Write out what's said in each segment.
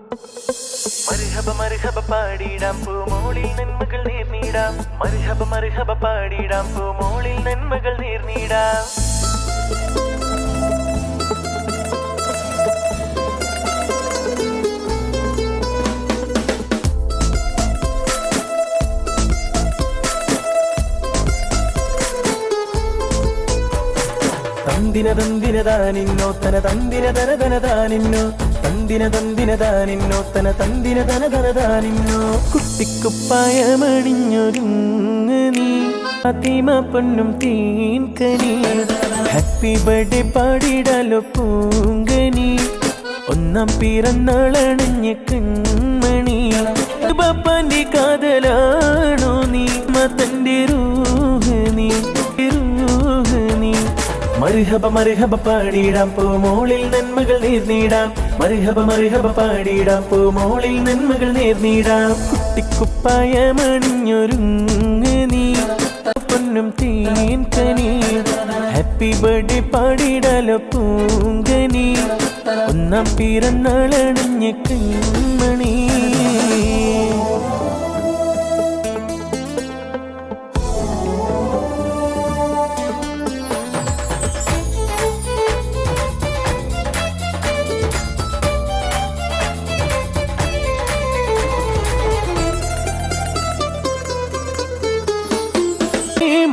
മർഹബ മർഹബ പാടിടാം പൂമോളിൽ നന്മകൾ നേർന്നിടാം. മർഹബ മർഹബ പാടിടാം പൂമോളിൽ നന്മകൾ നേർന്നിടാം. തന്ദിന തന്ദിന താനിന്നോ തന തന്ദിന തന തന താനിന്നോ തന്ദിന തന്ദിന താനിന്നോ തന തന്ദിന തന തന താനിന്നോ. കുട്ടിക്കുപ്പായമണിഞ്ഞൊരുങ്ങ് നീ ഫാത്തിമ പൊന്നും തീൻകനി. Happy birthday പാടിടാലോ പൂങ്കനി. ഒന്നാം പിറന്നാളണിഞ്ഞ കൺമണി. ബാപ്പാന്റെ കാതലാണോ നീ മതന്റെ റൂഹ് നീ റൂഹ് നീ. മർഹബ മർഹബ പാടിടാം പൂമോളിൽ നന്മകൾ നേർന്നിടാം. മർഹബ മർഹബ പാടിടാം പൂമോളിൽ നന്മകൾ നേർന്നിടാം. കുട്ടിക്കുപ്പായമണിഞ്ഞൊരുങ്ങ് നീ പൊന്നും തീൻകനി. Happy birthday പാടിടാലോ പൂങ്കനി. ഒന്നാം പിറന്നാളണിഞ്ഞ കൺമണി.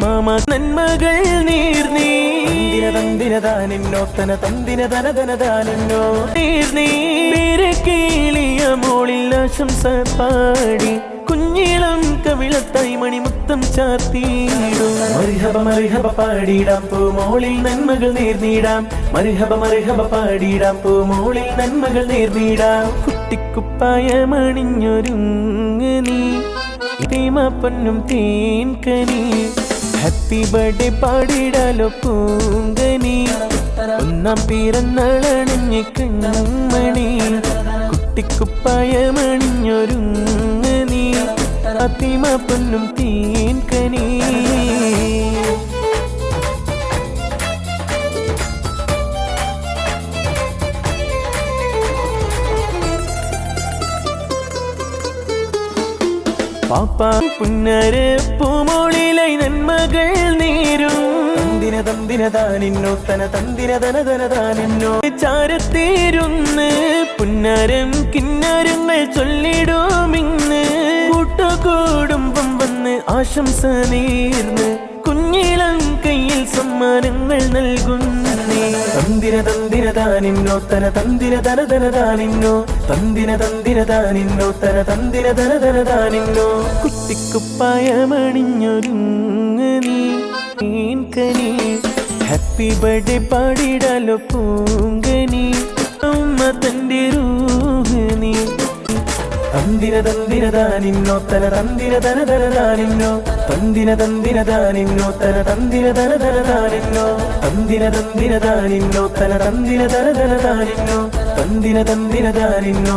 മാമ നന്മകൾ നീർന്നീ തന്ദിന താനിന്നോ തന തന്ദിന തന തന താനിന്നോ നീർന്നീ. കേളിയ മോളിൽ ആശംസ പാടി കുഞ്ഞിളം കവിളത്തായി മണിമുത്തം ചാർത്തിയിടും. മർഹബ മർഹബ പാടിടാം പൂമോളിൽ നന്മകൾ നേർന്നിടാം. മർഹബ മർഹബ പാടിടാം പൂമോളിൽ നന്മകൾ നേർന്നിടാം. കുട്ടിക്കുപ്പായമണിഞ്ഞൊരുങ്ങ് നീ ഫാത്തിമ പൊന്നും തീൻകനി. Happy birthday പാടിടാലോ പൂങ്കനി. ഒന്നാം പിറന്നാളണിഞ്ഞ കൺമണി. കുട്ടിക്കുപ്പായമണിഞ്ഞൊരുങ്ങ് നീ ഫാത്തിമ പൊന്നും തീൻകനി. പാപ്പ പുന്നര പൂമോളിലായി നന്മകൾ നേരും. തന്ദിന തന്ദിന താനിന്നോ തന തന്ദിന തന തന താനിന്നോ. ചാരത്തേരുന്ന് പുന്നരം കിന്നരങ്ങൾ ചൊല്ലിടുമിന്ന്. കൂട്ടുകൂടുംബം വന്ന് ആശംസ നേർന്ന് കുഞ്ഞിളം കയ്യിൽ സമ്മാനങ്ങൾ നൽകുന്നേ. തന്ദിന തന്ദിന താനിന്നോ തന തന്ദിന തന തന താനിന്നോ. തന്ദിന തന്ദിന താനിന്നോ തന തന്ദിന തന തന താനിന്നോ. കുട്ടിക്കുപ്പായമണിഞ്ഞൊരുങ്ങ് നീ തീൻകനി. Happy birthday പാടിടാലോ പൂങ്കനി. ഉമ്മ തന്റെ റൂഹ് നീ. തന്ദിന തന്ദിന താനിന്നോ തന തന്ദിന തന തന താനിന്നോ. തന്ദിന തന്ദിന താനിന്നോ തന തന്ദിന തന തന താനിന്നോ. തന്ദിന തന്ദിന താനിന്നോ തന തന്ദിന തന തന താനിന്നോ. തന്ദിന തന്ദിന താനിന്നോ.